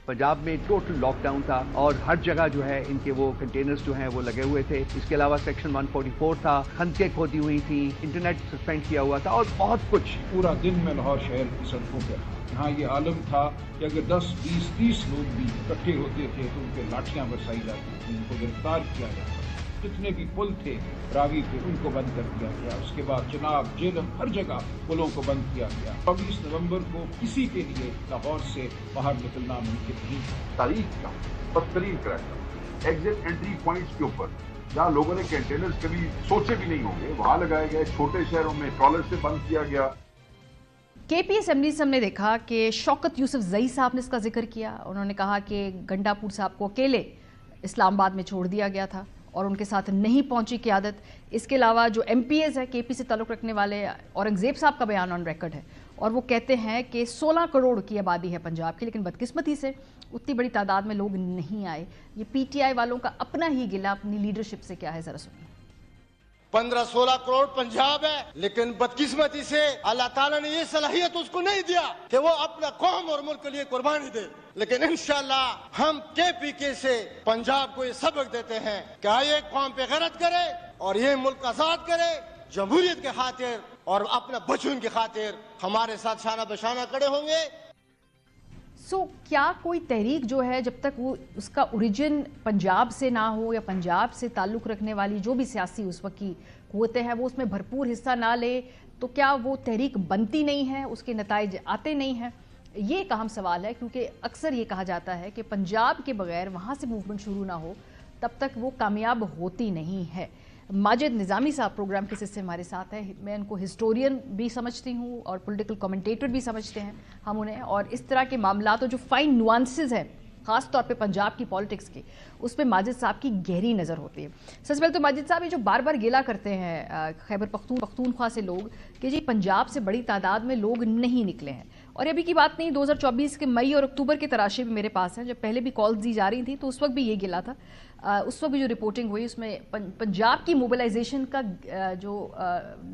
پنجاب میں ٹوٹل لاک ڈاؤن تھا اور ہر جگہ جو ہے ان کے وہ کنٹینرز جو ہیں وہ لگے ہوئے تھے. اس کے علاوہ سیکشن 144 تھا, خندقیں کھودی ہوئی تھیں, انٹرنیٹ سسپینڈ کیا ہوا تھا اور بہت کچھ. پورا دن میں لاہور شہر کی سڑکوں پہ یہاں یہ عالم تھا کہ اگر 10 20 30 لوگ بھی اکٹھے ہوتے تھے تو ان پہ لاٹھیاں برسائی جاتی تھیں, ان کو گرفتار کیا جاتا. जितने भी पुल थे रागी के उनको बंद कर दिया गया। उसके बाद चनाब, जेलम, हर जगह पुलों को बंद किया गया। 24 नवंबर को किसी के लिए लाहौर से बाहर निकलना मुमकिन नहीं था। तारीख का बदतरीन क्रैश एग्जिट एंट्री पॉइंट्स के ऊपर जहाँ लोगों ने कंटेनर्स कभी सोचे भी नहीं होंगे वहां लगाए गए, छोटे शहरों में ट्रॉलर से बंद किया गया। केपी असेंबली से हमने देखा कि शौकत यूसुफ जई साहब ने इसका जिक्र किया। उन्होंने कहा कि गंडापुर साहब को अकेले इस्लामाबाद में छोड़ दिया गया था और उनके साथ नहीं पहुंची क़यादत। इसके अलावा जो MPAs है केपी से ताल्लुक़ रखने वाले, औरंगज़ेब साहब का बयान ऑन रिकॉर्ड है और वो कहते हैं कि 16 करोड़ की आबादी है पंजाब की, लेकिन बदकिस्मती से उतनी बड़ी तादाद में लोग नहीं आए। ये PTI वालों का अपना ही गिला अपनी लीडरशिप से क्या है, ज़रा सुनिए। 15-16 करोड़ पंजाब है, लेकिन बदकिस्मती से अल्लाह ताला ने ये सलाहियत उसको नहीं दिया कि वो अपना कौम और मुल्क के लिए कुर्बानी दे। लेकिन इंशाल्लाह हम KPK से पंजाब को ये सबक देते हैं कि आइए कौम पे गैरत करे और ये मुल्क आजाद करे, जमहूरियत के खातिर और अपना बचून की खातिर हमारे साथ शाना बशाना खड़े होंगे। क्या कोई तहरीक जो है जब तक वो उसका ओरिजिन पंजाब से ना हो या पंजाब से ताल्लुक़ रखने वाली जो भी सियासी उस वक्त की क़ुव्वतें हैं वो उसमें भरपूर हिस्सा ना ले तो क्या वो तहरीक बनती नहीं है, उसके नताइज आते नहीं हैं? ये एक अहम सवाल है, क्योंकि अक्सर ये कहा जाता है कि पंजाब के बगैर वहाँ से मूवमेंट शुरू ना हो तब तक वो कामयाब होती नहीं है। माजिद निज़ामी साहब प्रोग्राम के हिस्से हमारे साथ हैं। मैं उनको हिस्टोरियन भी समझती हूँ और पॉलिटिकल कमेंटेटर भी समझते हैं हम उन्हें, और इस तरह के मामला तो जो फाइन नुआंसेस हैं ख़ास तौर पे पंजाब की पॉलिटिक्स की, उस पर माजिद साहब की गहरी नज़र होती है। सबसे पहले तो माजिद साहब ये जो बार बार गिला करते हैं खैबर पख्तूनख्वा से लोग कि जी पंजाब से बड़ी तादाद में लोग नहीं निकले हैं, और अभी की बात नहीं, 2024 के मई और अक्टूबर के तराशे भी मेरे पास हैं, जब पहले भी कॉल्स दी जा रही थी तो उस वक्त भी ये गिला था। उस वक्त भी जो रिपोर्टिंग हुई उसमें पंजाब की मोबिलाइजेशन का जो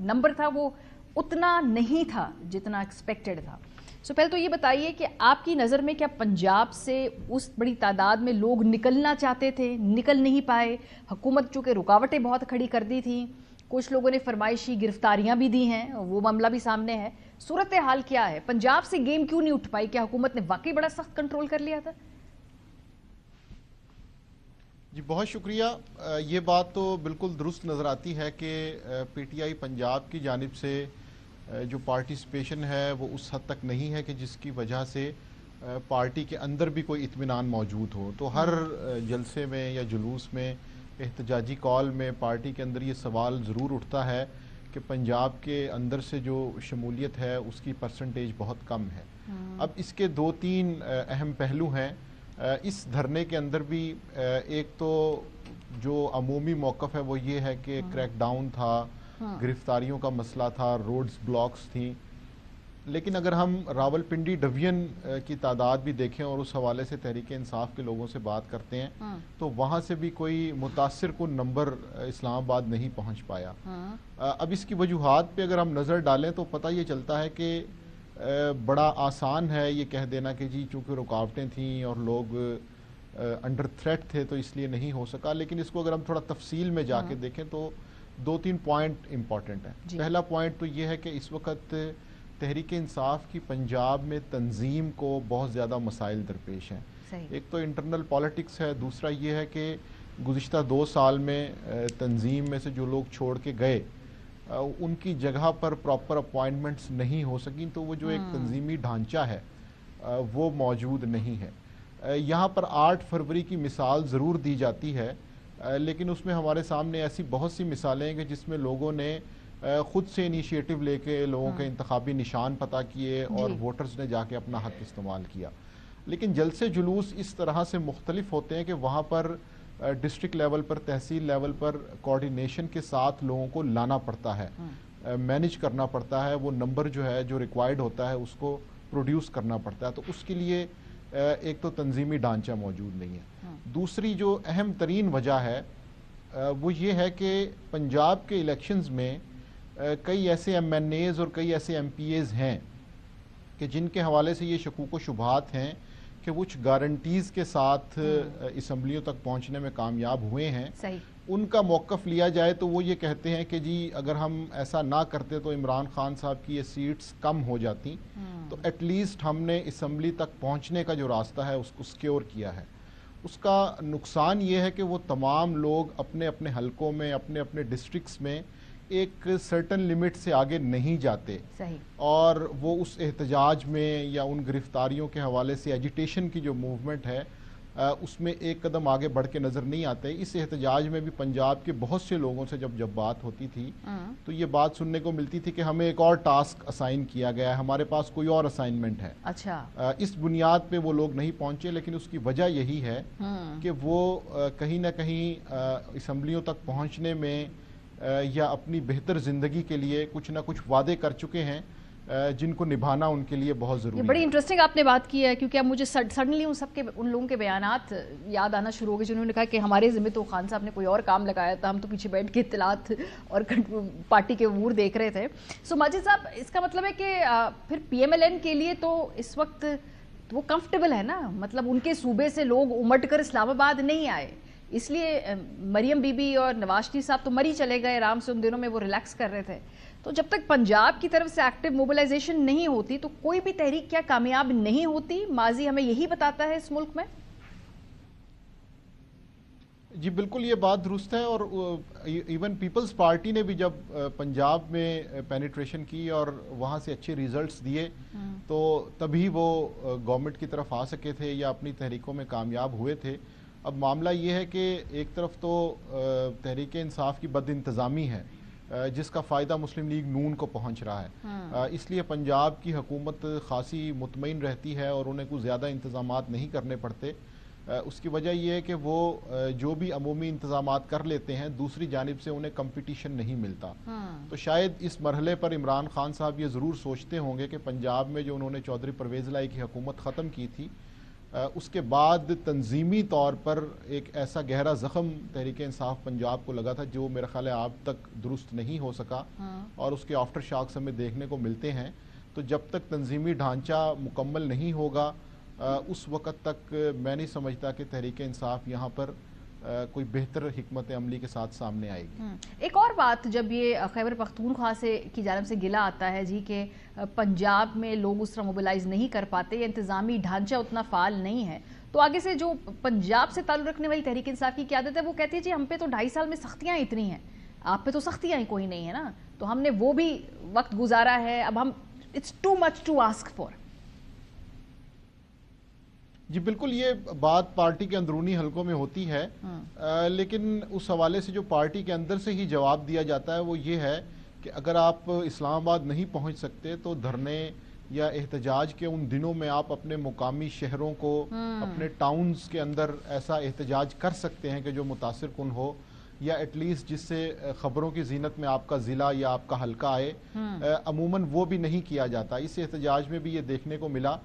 नंबर था वो उतना नहीं था जितना एक्सपेक्टेड था। पहले तो ये बताइए कि आपकी नज़र में क्या पंजाब से उस बड़ी तादाद में लोग निकलना चाहते थे, निकल नहीं पाए? हुकूमत चूँकि रुकावटें बहुत खड़ी कर दी थी, कुछ लोगों ने फरमाइशी गिरफ्तारियां भी दी हैं, वो मामला भी सामने है। सूरत हाल क्या है? पंजाब से गेम क्यों नहीं उठ पाई? क्या हुकूमत ने वाकई बड़ा सख्त कंट्रोल कर लिया था? जी बहुत शुक्रिया। ये बात तो बिल्कुल दुरुस्त नज़र आती है कि PTI पंजाब की जानिब से जो पार्टिसिपेशन है वो उस हद तक नहीं है कि जिसकी वजह से पार्टी के अंदर भी कोई इत्मीनान मौजूद हो। तो हर जलसे में या जुलूस में, एहतजाजी कॉल में पार्टी के अंदर ये सवाल ज़रूर उठता है कि पंजाब के अंदर से जो शमूलियत है उसकी परसेंटेज बहुत कम है। अब इसके 2-3 अहम पहलू हैं इस धरने के अंदर भी। एक तो जो अमूमी मौक़िफ़ है वो ये है कि क्रैकडाउन था, गिरफ्तारियों का मसला था, रोड्स ब्लॉक्स थी, लेकिन अगर हम रावलपिंडी डिवीजन की तादाद भी देखें और उस हवाले से तहरीक इंसाफ के लोगों से बात करते हैं तो वहाँ से भी कोई मुतासिर कुन नंबर इस्लामाबाद नहीं पहुँच पाया। अब इसकी वजूहात पे अगर हम नज़र डालें तो पता ये चलता है कि बड़ा आसान है ये कह देना कि जी चूँकि रुकावटें थीं और लोग अंडर थ्रेट थे तो इसलिए नहीं हो सका, लेकिन इसको अगर हम थोड़ा तफसील में जाके देखें तो 2-3 पॉइंट इम्पॉर्टेंट हैं। पहला पॉइंट तो ये है कि इस वक्त तहरीक इंसाफ की पंजाब में तंजीम को बहुत ज़्यादा मसाइल दरपेश हैं। एक तो इंटरनल पॉलिटिक्स है, दूसरा ये है कि गुज़िश्ता 2 साल में तंजीम में से जो लोग छोड़ के गए उनकी जगह पर प्रॉपर अपॉइंटमेंट्स नहीं हो सकी, तो वो जो एक तंजीमी ढांचा है वो मौजूद नहीं है। यहाँ पर 8 फरवरी की मिसाल ज़रूर दी जाती है, लेकिन उसमें हमारे सामने ऐसी बहुत सी मिसालें हैं कि जिसमें लोगों ने ख़ुद से इनिशिएटिव लेके लोगों के इंतखाबी निशान पता किए और वोटर्स ने जाके अपना हक इस्तेमाल किया। लेकिन जलसे जुलूस इस तरह से मुख्तलिफ होते हैं कि वहाँ पर डिस्ट्रिक्ट लेवल पर, तहसील लेवल पर कोऑर्डिनेशन के साथ लोगों को लाना पड़ता है, मैनेज करना पड़ता है, वो नंबर जो है जो रिक्वायर्ड होता है उसको प्रोड्यूस करना पड़ता है। तो उसके लिए एक तो तंजीमी ढांचा मौजूद नहीं है। दूसरी जो अहम तरीन वजह है वो ये है कि पंजाब के इलेक्शंस में कई ऐसे MNAs और कई ऐसे MPAs हैं कि जिनके हवाले से ये शकूक व शुबहात हैं कि कुछ गारंटीज़ के साथ असम्बलियों तक पहुंचने में कामयाब हुए हैं। उनका मौक़िफ़ लिया जाए तो वो ये कहते हैं कि जी अगर हम ऐसा ना करते तो इमरान खान साहब की ये सीट्स कम हो जाती, तो एटलीस्ट हमने असम्बली तक पहुंचने का जो रास्ता है उसको सिक्योर किया है। اس کا نقصان یہ ہے کہ وہ تمام لوگ اپنے اپنے حلقوں میں اپنے اپنے ڈسٹرکٹس میں ایک سرٹن لمٹ سے آگے نہیں جاتے اور وہ اس احتجاج میں یا ان گرفتاریوں کے حوالے سے ایجیٹیشن کی جو موومنٹ ہے اس میں ایک قدم آگے بڑھ کے نظر نہیں آتے. اس احتجاج میں بھی پنجاب کے بہت سے لوگوں سے جب بات ہوتی تھی تو یہ بات سننے کو ملتی تھی کہ ہمیں ایک اور ٹاسک اسائن کیا گیا ہے, ہمارے پاس کوئی اور اسائنمنٹ ہے. اچھا اس بنیاد پہ وہ لوگ نہیں پہنچے, لیکن اس کی وجہ یہی ہے کہ وہ کہیں نہ کہیں اسمبلیوں تک پہنچنے میں یا اپنی بہتر زندگی کے لیے کچھ نہ کچھ وعدے کر چکے ہیں جن کو نبھانا ان کے لیے بہت ضروری ہے. بڑی انٹرسٹنگ آپ نے بات کی ہے, کیونکہ اب مجھے سڈنلی ان لوگوں کے بیانات یاد آنا شروع ہو گئے جنہوں نے کہا کہ ہمارے ذمہ تو خان صاحب نے کوئی اور کام لگایا تھا, ہم تو پیچھے بیٹھ کے اطلاعات اور پارٹی کے امور دیکھ رہے تھے. سو ماجد صاحب, اس کا مطلب ہے کہ پھر پی ایم ایل این کے لیے تو اس وقت وہ کمفرٹیبل ہے نا, مطلب ان کے صوبے سے لوگ امٹ کر اسلام آباد نہیں آئے, اس لیے مریم بی بی اور نواز شریف صاحب تو مری چلے گئے آرام سے, ان دنوں میں وہ ریلیکس کر رہے تھے. تو جب تک پنجاب کی طرف سے ایکٹیو موبلائزیشن نہیں ہوتی تو کوئی بھی تحریک کیا کامیاب نہیں ہوتی؟ ماضی ہمیں یہی بتاتا ہے اس ملک میں. جی بالکل یہ بات درست ہے, اور ایون پیپلز پارٹی نے بھی جب پنجاب میں پینیٹریشن کی اور وہاں سے اچھے ریزلٹس دیے تو تبھی وہ گورنمنٹ کی طرف آ سکے تھے یا اپنی تحریکوں میں کامیاب ہوئے تھے. اب معاملہ یہ ہے کہ ایک طرف تو تحریک انصاف کی بد انتظامی ہے جس کا فائدہ مسلم لیگ نون کو پہنچ رہا ہے, اس لیے پنجاب کی حکومت خاصی مطمئن رہتی ہے اور انہیں کوئی زیادہ انتظامات نہیں کرنے پڑتے. اس کی وجہ یہ ہے کہ وہ جو بھی عمومی انتظامات کر لیتے ہیں دوسری جانب سے انہیں کمپٹیشن نہیں ملتا. تو شاید اس مرحلے پر عمران خان صاحب یہ ضرور سوچتے ہوں گے کہ پنجاب میں جو انہوں نے چودھری پرویز الہی کی حکومت ختم کی تھی اس کے بعد تنظیمی طور پر ایک ایسا گہرا زخم تحریک انصاف پنجاب کو لگا تھا جو میرا خیال ہے اب تک درست نہیں ہو سکا, اور اس کے آفٹر شاکس ہمیں دیکھنے کو ملتے ہیں. تو جب تک تنظیمی ڈھانچہ مکمل نہیں ہوگا اس وقت تک میں نہیں سمجھتا کہ تحریک انصاف یہاں پر کوئی بہتر حکمت عملی کے ساتھ سامنے آئے گی. ایک اور بات, جب یہ خیبر پختونخوا کی جانب سے گلہ آتا ہے جی کہ پنجاب میں لوگ اس طرح موبلائز نہیں کر پاتے یا انتظامی ڈھانچہ اتنا فعال نہیں ہے, تو آگے سے جو پنجاب سے تعلق رکھنے والی تحریک انصاف کی قیادت ہے وہ کہتی ہے جی ہم پہ تو 2.5 سال میں سختیاں اتنی ہیں, آپ پہ تو سختیاں ہی کوئی نہیں ہے نا, تو ہم نے وہ بھی وقت گزارا ہے, اب ہم it's too much to ask for. جی بالکل یہ بات پارٹی کے اندرونی حلقوں میں ہوتی ہے, لیکن اس حوالے سے جو پارٹی کے اندر سے ہی جواب دیا جاتا ہے وہ یہ ہے کہ اگر آپ اسلام آباد نہیں پہنچ سکتے تو دھرنے یا احتجاج کے ان دنوں میں آپ اپنے مقامی شہروں کو اپنے ٹاؤنز کے اندر ایسا احتجاج کر سکتے ہیں کہ جو متاثر کن ہو, یا ایٹ لیسٹ جس سے خبروں کی زینت میں آپ کا ضلع یا آپ کا حلقہ آئے. عموماً وہ بھی نہیں کیا جاتا. اس احتجاج میں بھی یہ دیکھنے کو ملا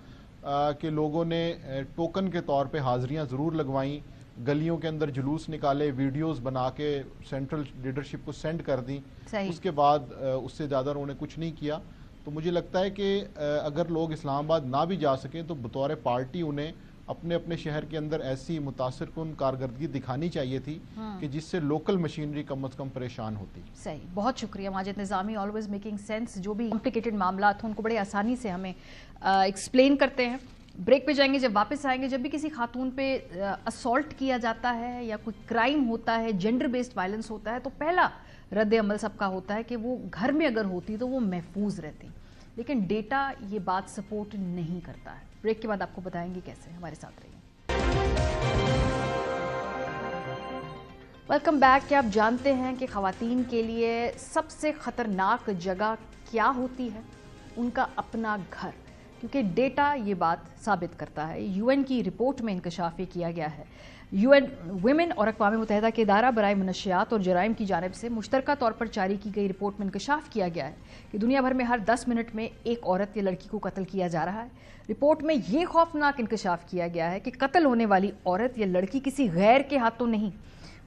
کہ لوگوں نے ٹوکن کے طور پہ حاضریاں ضرور لگوائیں, گلیوں کے اندر جلوس نکالے, ویڈیوز بنا کے سینٹرل لیڈرشپ کو سینڈ کر دیں, اس کے بعد اس سے زیادہ انہوں نے کچھ نہیں کیا. تو مجھے لگتا ہے کہ اگر لوگ اسلام آباد نہ بھی جا سکیں تو بطور پارٹی انہیں اپنے اپنے شہر کے اندر ایسی متاثر کن کارکردگی دکھانی چاہیے تھی کہ جس سے لوکل مشینری کم از کم پریشان ہوتی. صحیح, بہت شکریہ ماجد نظامی, آلویز میکنگ سینس. جو بھی کمپلیکیٹڈ معاملات ہیں ان کو بڑے آسانی سے ہمیں ایکسپلین کرتے ہیں. بریک پہ جائیں گے, جب واپس آئیں گے جب بھی کسی خاتون پہ اسالٹ کیا جاتا ہے یا کوئی کرائم ہوتا ہے, جینڈر بیسڈ وائلنس ہوتا ہے, تو پہلا رد عمل سب کا ہوتا ہے کہ وہ گھر میں اگر ہوتی تو وہ محفوظ رہتی, لیکن ڈیٹا یہ بات سپورٹ نہیں کرتا ہے. بریک کے بعد آپ کو بتائیں گے کیسے, ہمارے ساتھ رہیے. Welcome back. کیا آپ جانتے ہیں کہ خواتین کے لیے سب سے خطرناک جگہ کیا ہوتی ہے؟ ان کا اپنا گھر, کیونکہ ڈیٹا یہ بات ثابت کرتا ہے. یو این کی رپورٹ میں انکشاف یہ کیا گیا ہے. یو این ویمن اور اقوام متحدہ کے ادارہ برائے منشیات اور جرائم کی جانب سے مشترکہ طور پر جاری کی گئی رپورٹ میں انکشاف کیا گیا ہے کہ دنیا بھر میں ہر 10 منٹ میں ایک عورت یا لڑکی کو قتل کیا جا رہا ہے. رپورٹ میں یہ خوفناک انکشاف کیا گیا ہے کہ قتل ہونے والی عورت یا لڑکی کسی غیر کے ہاتھوں نہیں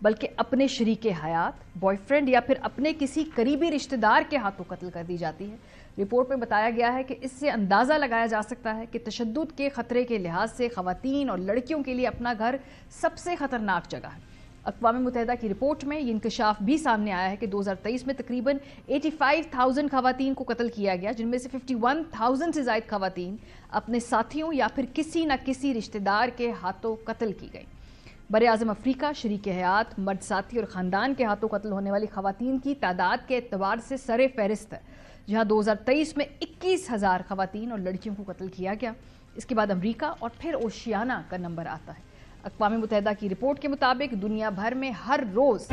بلکہ اپنے شریک حیات, بوائے فرینڈ یا پھر اپنے کسی قریبی رشتہ دار کے ہاتھوں قتل کر دی جاتی ہے. رپورٹ میں بتایا گیا ہے کہ اس سے اندازہ لگایا جا سکتا ہے کہ تشدد کے خطرے کے لحاظ سے خواتین اور لڑکیوں کے لیے اپنا گھر سب سے خطرناک جگہ ہے. اقوام متحدہ کی رپورٹ میں یہ انکشاف بھی سامنے آیا ہے کہ 2023 میں تقریباً 85,000 خواتین کو قتل کیا گیا, جن میں سے 51,000 سے زائد خواتین اپنے ساتھیوں یا پھر کسی نہ کسی رشتہ دار کے ہاتھوں قتل کی گئی. बरे-आज़म अफ्रीका शरीक हयात, मर्द साथी और ख़ानदान के हाथों कत्ल होने वाली ख़वातीन की तादाद के एतबार से सरे फहरिस्त है, जहाँ 2023 में 21,000 ख़वातीन और लड़कियों को कत्ल किया गया। इसके बाद अमरीका और फिर ओशियाना का नंबर आता है। अक़वाम मुत्तहिदा की रिपोर्ट के मुताबिक दुनिया भर में हर रोज़